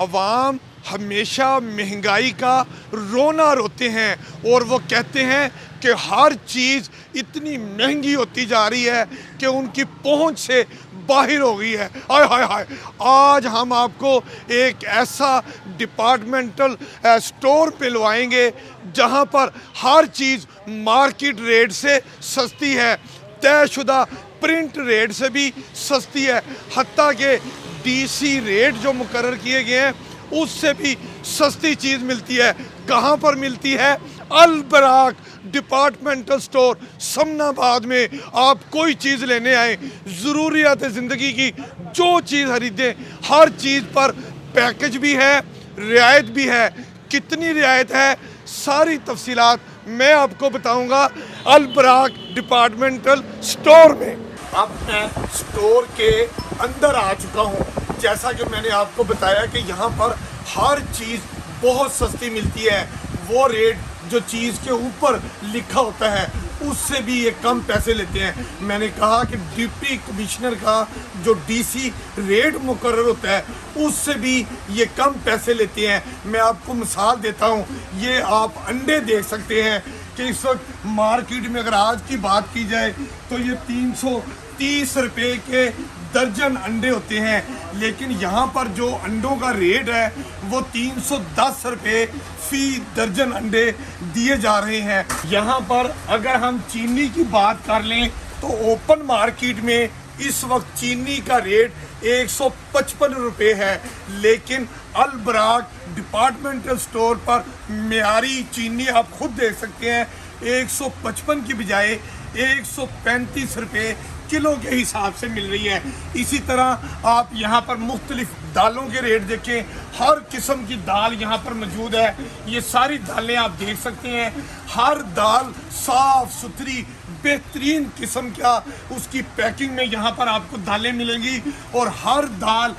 अवाम हमेशा महंगाई का रोना रोते हैं और वो कहते हैं कि हर चीज़ इतनी महंगी होती जा रही है कि उनकी पहुंच से बाहर हो गई है। हाय हाय हाय, आज हम आपको एक ऐसा डिपार्टमेंटल स्टोर मिलवाएंगे जहां पर हर चीज़ मार्केट रेट से सस्ती है, तयशुदा प्रिंट रेट से भी सस्ती है, हत्ता के डीसी रेट जो मुकर्रर किए गए हैं उससे भी सस्ती चीज़ मिलती है। कहाँ पर मिलती है? अल बराक डिपार्टमेंटल स्टोर समनाबाद में। आप कोई चीज़ लेने आए, ज़रूरियात ज़िंदगी की जो चीज़ खरीदें, हर चीज़ पर पैकेज भी है, रियायत भी है। कितनी रियायत है, सारी तफसीलात मैं आपको बताऊंगा अल बराक डिपार्टमेंटल स्टोर में। अब मैं स्टोर के अंदर आ चुका हूँ। जैसा कि मैंने आपको बताया कि यहाँ पर हर चीज़ बहुत सस्ती मिलती है। वो रेट जो चीज़ के ऊपर लिखा होता है उससे भी ये कम पैसे लेते हैं। मैंने कहा कि डिप्टी कमिश्नर का जो डीसी रेट मुकर्रर होता है उससे भी ये कम पैसे लेते हैं। मैं आपको मिसाल देता हूँ, ये आप अंडे देख सकते हैं कि इस वक्त मार्केट में अगर आज की बात की जाए तो ये 330 रुपये के दर्जन अंडे होते हैं, लेकिन यहाँ पर जो अंडों का रेट है वो 310 रुपये फी दर्जन अंडे दिए जा रहे हैं। यहाँ पर अगर हम चीनी की बात कर लें तो ओपन मार्केट में इस वक्त चीनी का रेट 155 रुपये है, लेकिन अल बराक डिपार्टमेंटल स्टोर पर मेयारी चीनी आप खुद देख सकते हैं 155 की बजाय 135 रुपये किलो के हिसाब से मिल रही है। इसी तरह आप यहाँ पर मुख्तलिफ दालों के रेट देखें, हर किस्म की दाल यहाँ पर मौजूद है। ये सारी दालें आप देख सकते हैं, हर दाल साफ सुथरी बेहतरीन किस्म का उसकी पैकिंग में यहाँ पर आपको दालें मिलेंगी। और हर दाल,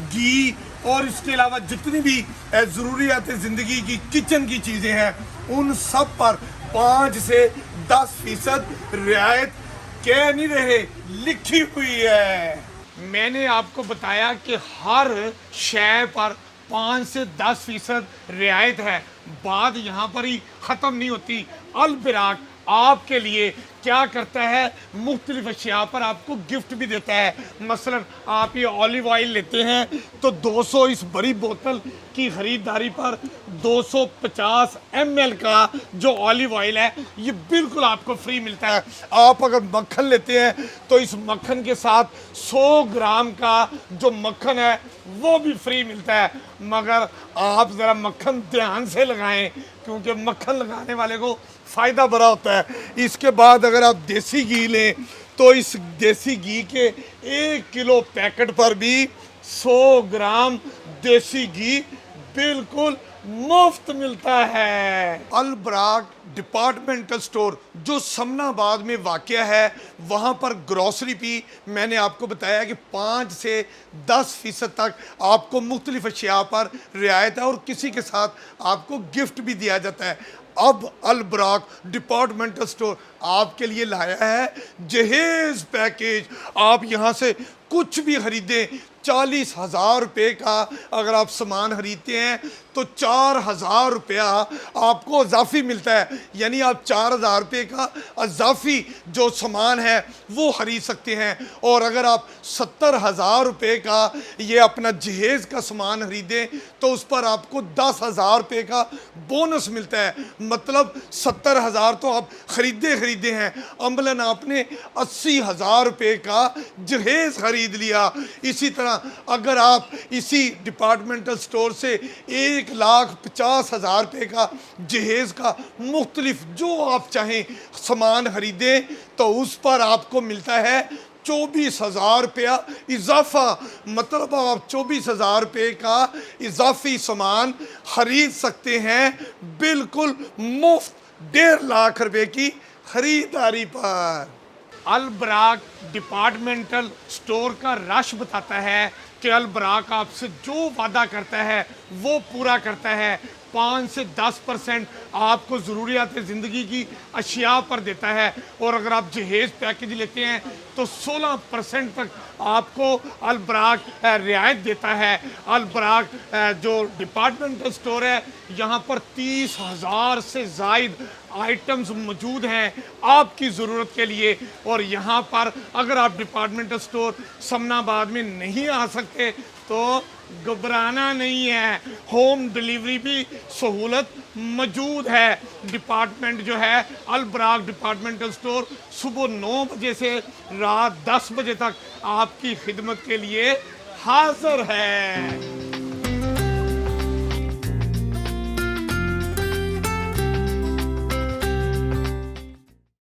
घी और इसके अलावा जितनी भी ज़रूरियात ज़िंदगी की किचन की चीज़ें हैं उन सब पर 5 से 10% रियायत कह नहीं रहे, लिखी हुई है। मैंने आपको बताया कि हर शय पर 5 से 10% रियायत है। बात यहाँ पर ही ख़त्म नहीं होती। अल बराक आपके लिए क्या करता है, मुख्तलिफ अशिया पर आपको गिफ्ट भी देता है। मसलन आप ये ऑलिव ऑयल लेते हैं तो 200 इस बड़ी बोतल की ख़रीदारी पर 250 ml का जो ऑलिव ऑयल है ये बिल्कुल आपको फ्री मिलता है। आप अगर मक्खन लेते हैं तो इस मक्खन के साथ 100 ग्राम का जो मक्खन है वो भी फ्री मिलता है। मगर आप ज़रा मक्खन ध्यान से लगाएं क्योंकि मक्खन लगाने वाले को फ़ायदा बड़ा होता है। इसके बाद अगर आप देसी घी लें तो इस देसी घी के 1 किलो पैकेट पर भी 100 ग्राम देसी घी बिल्कुल मुफ्त मिलता है। अल बराक डिपार्टमेंटल स्टोर जो समनाबाद में वाक़या है वहाँ पर ग्रॉसरी भी मैंने आपको बताया कि 5 से 10% तक आपको मुख्तलिफ अशिया पर रियायत है और किसी के साथ आपको गिफ्ट भी दिया जाता है। अब अल बराक डिपार्टमेंटल स्टोर आपके लिए लाया है जहेज़ पैकेज। आप यहाँ से कुछ भी खरीदें, 40,000 रुपये का अगर आप सामान खरीदते हैं तो 4,000 रुपया आपको अजाफ़ी मिलता है। यानी आप 4,000 रुपये का अजाफ़ी जो सामान है वो खरीद सकते हैं। और अगर आप 70,000 रुपये का ये अपना जहेज़ का सामान खरीदें तो उस पर आपको 10,000 रुपये का बोनस मिलता है। मतलब 70,000 तो आप खरीदे हैं, अमलन आपने 80,000 रुपये का जहेज़ खरीद लिया। इसी तरह अगर आप इसी डिपार्टमेंटल स्टोर से 1,50,000 रुपये का जहेज़ का मुख्तलिफ जो आप चाहें सामान खरीदें तो उस पर आपको मिलता है 24,000 रुपया इजाफा। मतलब आप 24,000 रुपये का इजाफी सामान खरीद सकते हैं बिल्कुल मुफ्त 1.5 लाख रुपए की खरीदारी पर। अल बराक डिपार्टमेंटल स्टोर का रश बताता है कि अल बराक आपसे जो वादा करता है वो पूरा करता है। 5 से 10% आपको ज़रूरियात ज़िंदगी की अशिया पर देता है, और अगर आप जहेज़ पैकेज लेते हैं तो 16% तक आपको अलबराक रियायत देता है। अलबराक जो डिपार्टमेंटल स्टोर है, यहाँ पर 30,000 से ज़ायद आइटम्स मौजूद हैं आपकी ज़रूरत के लिए। और यहाँ पर अगर आप डिपार्टमेंटल स्टोर समनाबाद में नहीं आ सकते तो घबराना नहीं है, होम डिलीवरी भी सहूलत मौजूद है। डिपार्टमेंट जो है अलबराक डिपार्टमेंटल स्टोर सुबह 9 बजे से रात 10 बजे तक आपकी खिदमत के लिए हाजिर है।